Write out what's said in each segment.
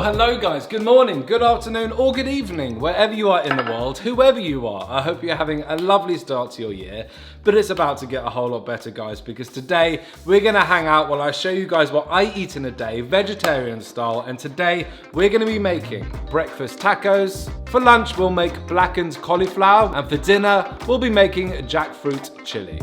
hello guys, good morning, good afternoon, or good evening, wherever you are in the world, whoever you are. I hope you're having a lovely start to your year, but it's about to get a whole lot better, guys, because today we're gonna hang out while I show you guys what I eat in a day, vegetarian style, and today we're gonna be making breakfast tacos. For lunch, we'll make blackened cauliflower, and for dinner, we'll be making jackfruit chili.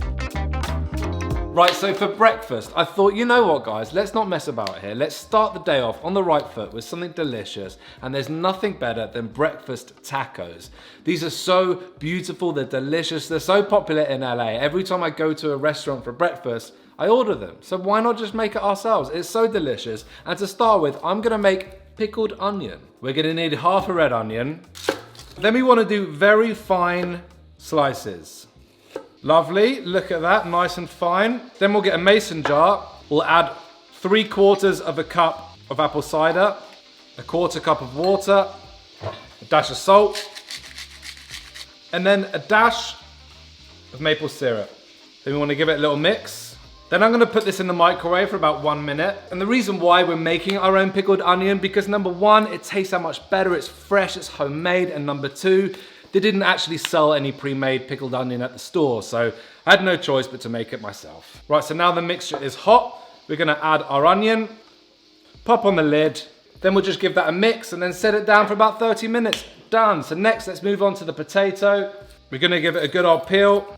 Right, so for breakfast, I thought, you know what guys, let's not mess about here. Let's start the day off on the right foot with something delicious, and there's nothing better than breakfast tacos. These are so beautiful, they're delicious, they're so popular in LA. Every time I go to a restaurant for breakfast, I order them. So why not just make it ourselves? It's so delicious. And to start with, I'm gonna make pickled onion. We're gonna need half a red onion. Then we wanna do very fine slices. Lovely, look at that, nice and fine. Then we'll get a mason jar. We'll add 3/4 of a cup of apple cider, a 1/4 cup of water, a dash of salt, and then a dash of maple syrup. Then we want to give it a little mix. Then I'm gonna put this in the microwave for about 1 minute. And the reason why we're making our own pickled onion, because number one, it tastes that much better, it's fresh, it's homemade, and number two, they didn't actually sell any pre-made pickled onion at the store, so I had no choice but to make it myself. Right, so now the mixture is hot. We're gonna add our onion, pop on the lid, then we'll just give that a mix and then set it down for about 30 minutes. Done. So next, let's move on to the potato. We're gonna give it a good old peel.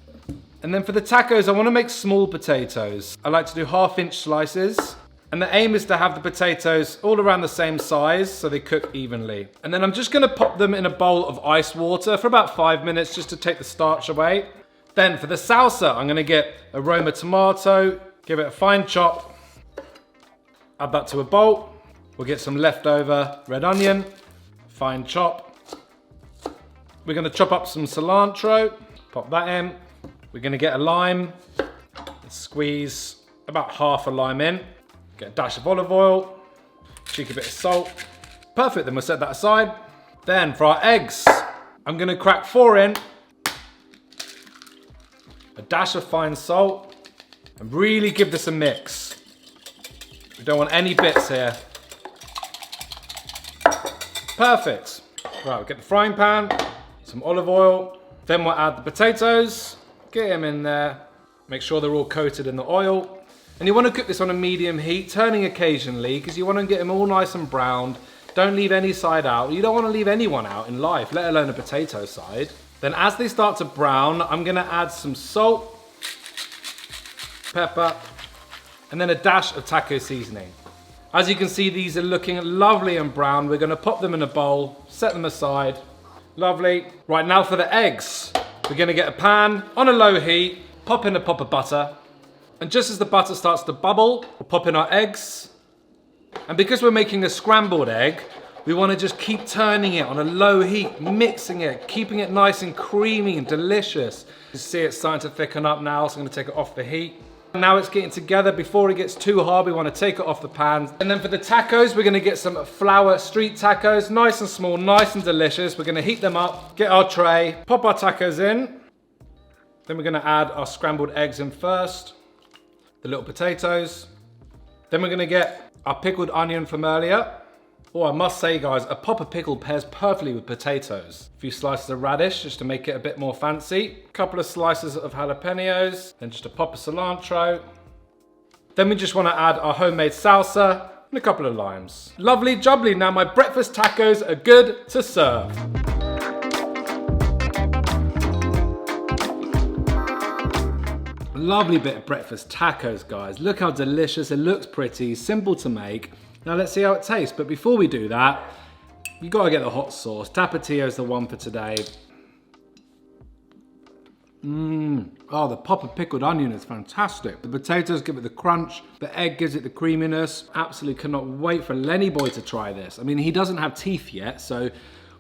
And then for the tacos, I wanna make small potatoes. I like to do 1/2-inch slices. And the aim is to have the potatoes all around the same size so they cook evenly. And then I'm just gonna pop them in a bowl of ice water for about 5 minutes just to take the starch away. Then for the salsa, I'm gonna get a Roma tomato, give it a fine chop, add that to a bowl. We'll get some leftover red onion, fine chop. We're gonna chop up some cilantro, pop that in. We're gonna get a lime, and squeeze about half a lime in. Get a dash of olive oil, cheeky bit of salt. Perfect, then we'll set that aside. Then for our eggs, I'm gonna crack 4 in, a dash of fine salt, and really give this a mix. We don't want any bits here. Perfect. Right, we'll get the frying pan, some olive oil, then we'll add the potatoes, get them in there, make sure they're all coated in the oil. And you want to cook this on a medium heat, turning occasionally, because you want to get them all nice and browned. Don't leave any side out. You don't want to leave anyone out in life, let alone a potato side. Then as they start to brown, I'm going to add some salt, pepper, and then a dash of taco seasoning. As you can see, these are looking lovely and brown. We're going to pop them in a bowl, set them aside. Lovely. Right, now for the eggs. We're going to get a pan on a low heat, pop in a pop of butter. And just as the butter starts to bubble, we'll pop in our eggs. And because we're making a scrambled egg, we want to just keep turning it on a low heat, mixing it, keeping it nice and creamy and delicious. You see it's starting to thicken up now, so I'm going to take it off the heat. Now it's getting together. Before it gets too hard, we want to take it off the pan. And then for the tacos, we're going to get some flour street tacos, nice and small, nice and delicious. We're going to heat them up, get our tray, pop our tacos in. Then we're going to add our scrambled eggs in first. The little potatoes. Then we're gonna get our pickled onion from earlier. Oh, I must say guys, a pop of pickle pairs perfectly with potatoes. A few slices of radish just to make it a bit more fancy. A couple of slices of jalapenos, then just a pop of cilantro. Then we just wanna add our homemade salsa and a couple of limes. Lovely jubbly, now my breakfast tacos are good to serve. Lovely bit of breakfast tacos, guys. Look how delicious, it looks pretty, simple to make. Now let's see how it tastes, but before we do that, you gotta get the hot sauce. Tapatio's the one for today. Oh, the pop of pickled onion is fantastic. The potatoes give it the crunch, the egg gives it the creaminess. Absolutely cannot wait for Lenny boy to try this. I mean, he doesn't have teeth yet, so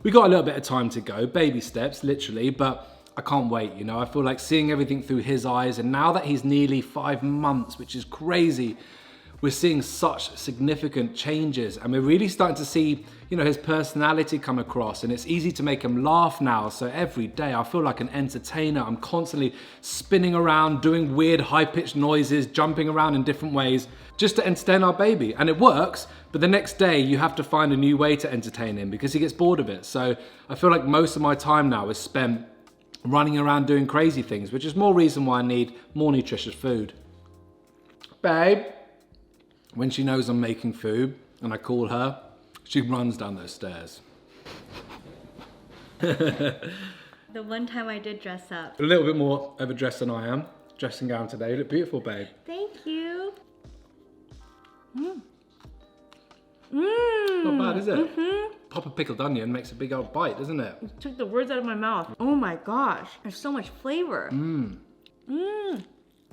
we got a little bit of time to go, baby steps, literally, but I can't wait, you know. I feel like seeing everything through his eyes, and now that he's nearly 5 months, which is crazy, we're seeing such significant changes, and we're really starting to see you know, his personality come across, and it's easy to make him laugh now. So every day I feel like an entertainer. I'm constantly spinning around, doing weird high-pitched noises, jumping around in different ways just to entertain our baby. And it works, but the next day you have to find a new way to entertain him because he gets bored of it. So I feel like most of my time now is spent running around doing crazy things, which is more reason why I need more nutritious food. Babe, when she knows I'm making food and I call her, she runs down those stairs. The one time I did dress up. A little bit more overdressed than I am. Dressing gown today. You look beautiful, babe. Thank you. Not bad, is it? Pop a pickled onion makes a big old bite, doesn't it? It took the words out of my mouth. Oh my gosh, there's so much flavor.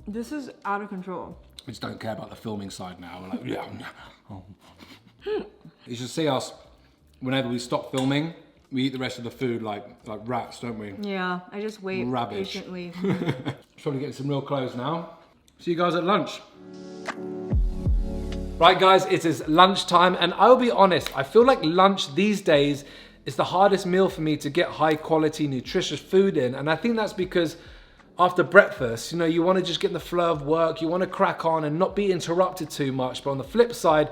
This is out of control. We just don't care about the filming side now. We're like, yeah. You should see us, whenever we stop filming, we eat the rest of the food like rats, don't we? Yeah, I just wait patiently. Trying to get some real clothes now. See you guys at lunch. Right guys, it is lunchtime, and I'll be honest, I feel like lunch these days is the hardest meal for me to get high quality, nutritious food in. And I think that's because after breakfast, you know, you want to just get in the flow of work, you want to crack on and not be interrupted too much. But on the flip side,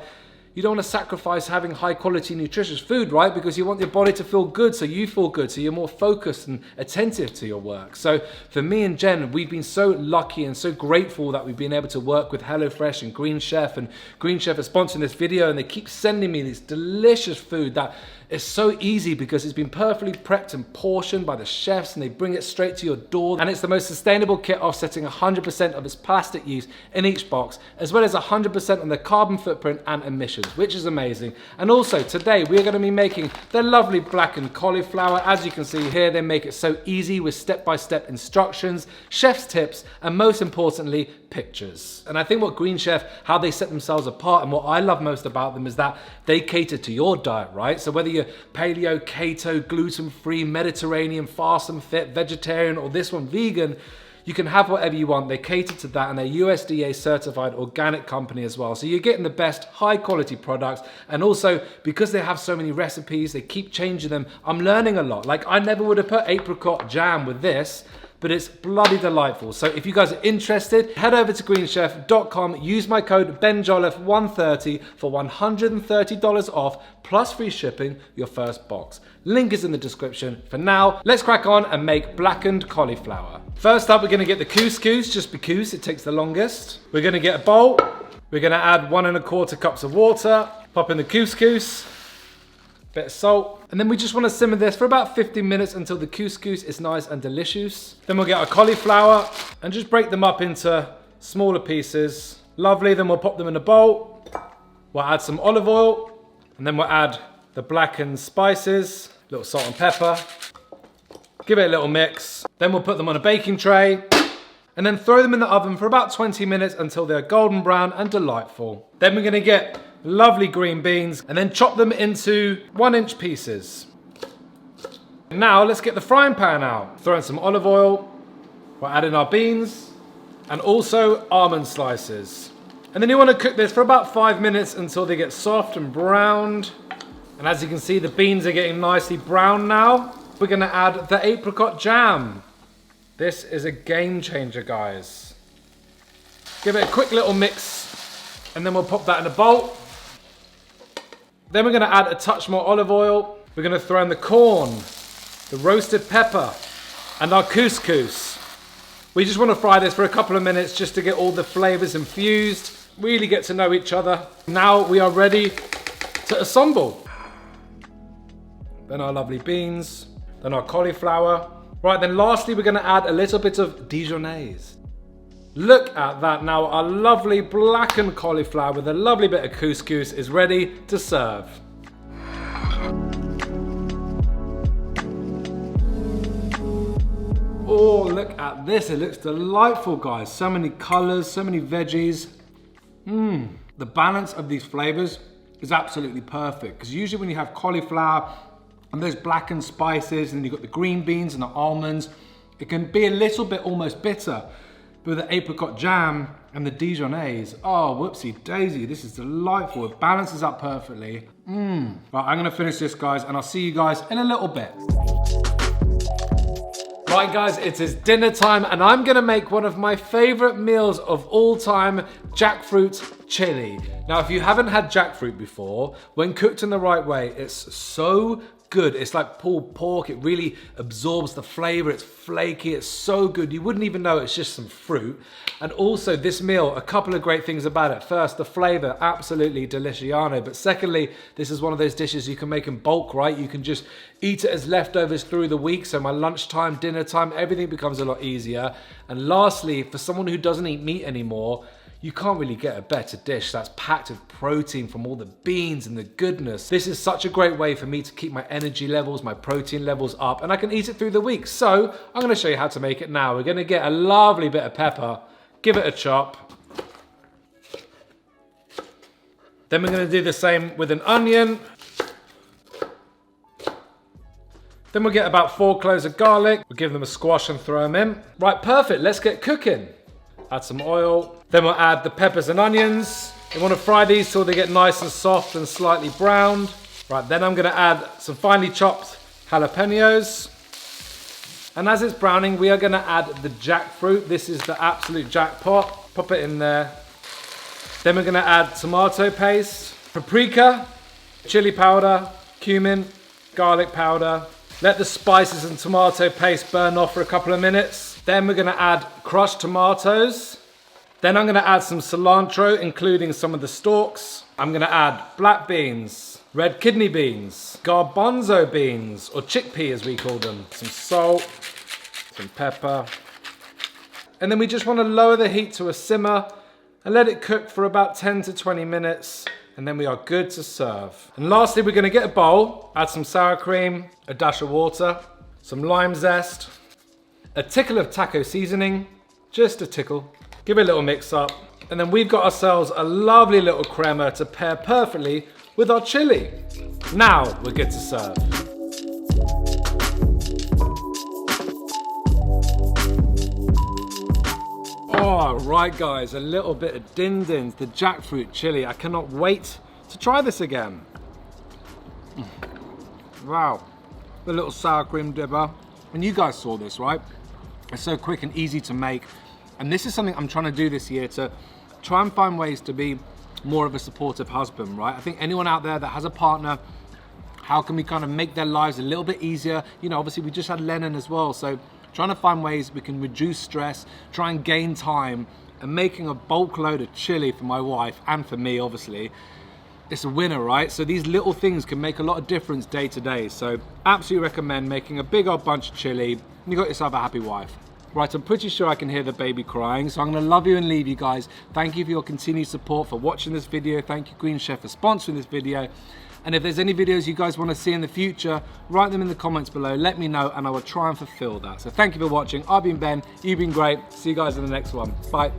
you don't want to sacrifice having high quality nutritious food, right? Because you want your body to feel good, so you feel good, so you're more focused and attentive to your work. So for me and Jen, we've been so lucky and so grateful that we've been able to work with HelloFresh and Green Chef. And Green Chef is sponsoring this video, and they keep sending me this delicious food that is so easy because it's been perfectly prepped and portioned by the chefs, and they bring it straight to your door. And it's the most sustainable kit, offsetting 100% of its plastic use in each box, as well as 100% on the carbon footprint and emissions, which is amazing. And also today we're going to be making the lovely blackened cauliflower. As you can see here, they make it so easy with step-by-step instructions, chef's tips, and most importantly, pictures. And I think what Green Chef, how they set themselves apart, and what I love most about them is that they cater to your diet, right? So whether you're paleo, keto, gluten-free, Mediterranean, fast and fit, vegetarian, or this one vegan, you can have whatever you want. They cater to that, and they're USDA certified organic company as well. So you're getting the best high quality products. And also because they have so many recipes, they keep changing them. I'm learning a lot. Like I never would have put apricot jam with this, but it's bloody delightful. So if you guys are interested, head over to greenchef.com, use my code BenJolliffe130 for $130 off, plus free shipping your first box. Link is in the description. For now, let's crack on and make blackened cauliflower. First up, we're gonna get the couscous, just because it takes the longest. We're gonna get a bowl. We're gonna add 1 1/4 cups of water, pop in the couscous, bit of salt, and then we just want to simmer this for about 15 minutes until the couscous is nice and delicious. Then we'll get our cauliflower and just break them up into smaller pieces. Lovely, then we'll pop them in a bowl. We'll add some olive oil, and then we'll add the blackened spices, a little salt and pepper. Give it a little mix. Then we'll put them on a baking tray, and then throw them in the oven for about 20 minutes until they're golden brown and delightful. Then we're gonna get lovely green beans and then chop them into 1-inch pieces. Now let's get the frying pan out. Throw in some olive oil. We'll add in our beans and also almond slices. And then you want to cook this for about 5 minutes until they get soft and browned. And as you can see, the beans are getting nicely brown now. We're gonna add the apricot jam. This is a game changer, guys. Give it a quick little mix, and then we'll pop that in a bowl. Then we're gonna add a touch more olive oil. We're gonna throw in the corn, the roasted pepper, and our couscous. We just wanna fry this for a couple of minutes just to get all the flavors infused, really get to know each other. Now we are ready to assemble. Then our lovely beans, then our cauliflower. Right, then lastly, we're gonna add a little bit of dijonnaise. Look at that now, our lovely blackened cauliflower with a lovely bit of couscous is ready to serve. Oh, look at this, it looks delightful, guys. So many colors, so many veggies. The balance of these flavors is absolutely perfect, because usually when you have cauliflower and those blackened spices, and you've got the green beans and the almonds, it can be a little bit almost bitter. with the apricot jam and the dijonnaise. Oh, whoopsie daisy, this is delightful. It balances up perfectly. Right, I'm gonna finish this, guys, and I'll see you guys in a little bit. Right, guys, it is dinner time, and I'm gonna make one of my favorite meals of all time, jackfruit chili. Now, if you haven't had jackfruit before, when cooked in the right way, it's so good. It's like pulled pork. It really absorbs the flavor. It's flaky. It's so good. You wouldn't even know it's just some fruit. And also this meal, a couple of great things about it. First, the flavor, absolutely deliciano. But secondly, this is one of those dishes you can make in bulk, right? You can just eat it as leftovers through the week. So my lunchtime, dinner time, everything becomes a lot easier. And lastly, for someone who doesn't eat meat anymore, you can't really get a better dish that's packed with protein from all the beans and the goodness. This is such a great way for me to keep my energy levels, my protein levels up, and I can eat it through the week. So I'm gonna show you how to make it now. We're gonna get a lovely bit of pepper, give it a chop. Then we're gonna do the same with an onion. Then we'll get about 4 cloves of garlic. We'll give them a squash and throw them in. Right, perfect, let's get cooking. Add some oil. Then we'll add the peppers and onions. You want to fry these till they get nice and soft and slightly browned. Right, then I'm gonna add some finely chopped jalapenos. And as it's browning, we are gonna add the jackfruit. This is the absolute jackpot. Pop it in there. Then we're gonna add tomato paste, paprika, chili powder, cumin, garlic powder. Let the spices and tomato paste burn off for a couple of minutes. Then we're gonna add crushed tomatoes. Then I'm gonna add some cilantro, including some of the stalks. I'm gonna add black beans, red kidney beans, garbanzo beans, or chickpea as we call them. Some salt, some pepper. And then we just wanna lower the heat to a simmer and let it cook for about 10 to 20 minutes. And then we are good to serve. And lastly, we're gonna get a bowl, add some sour cream, a dash of water, some lime zest, a tickle of taco seasoning, just a tickle. Give it a little mix up. And then we've got ourselves a lovely little crema to pair perfectly with our chili. Now we're good to serve. Oh, right guys, a little bit of din dins, the jackfruit chili. I cannot wait to try this again. Wow, the little sour cream dipper. And you guys saw this, right? It's so quick and easy to make. And this is something I'm trying to do this year, to try and find ways to be more of a supportive husband, right? I think anyone out there that has a partner, how can we kind of make their lives a little bit easier? You know, obviously we just had Lennon as well. So trying to find ways we can reduce stress, try and gain time, and making a bulk load of chili for my wife and for me, obviously, it's a winner, right? So these little things can make a lot of difference day to day. So absolutely recommend making a big old bunch of chili, and you got yourself a happy wife. Right, I'm pretty sure I can hear the baby crying, so I'm gonna love you and leave you guys. Thank you for your continued support, for watching this video. Thank you, Green Chef, for sponsoring this video. And if there's any videos you guys wanna see in the future, write them in the comments below, let me know, and I will try and fulfill that. So thank you for watching. I've been Ben, you've been great. See you guys in the next one. Bye.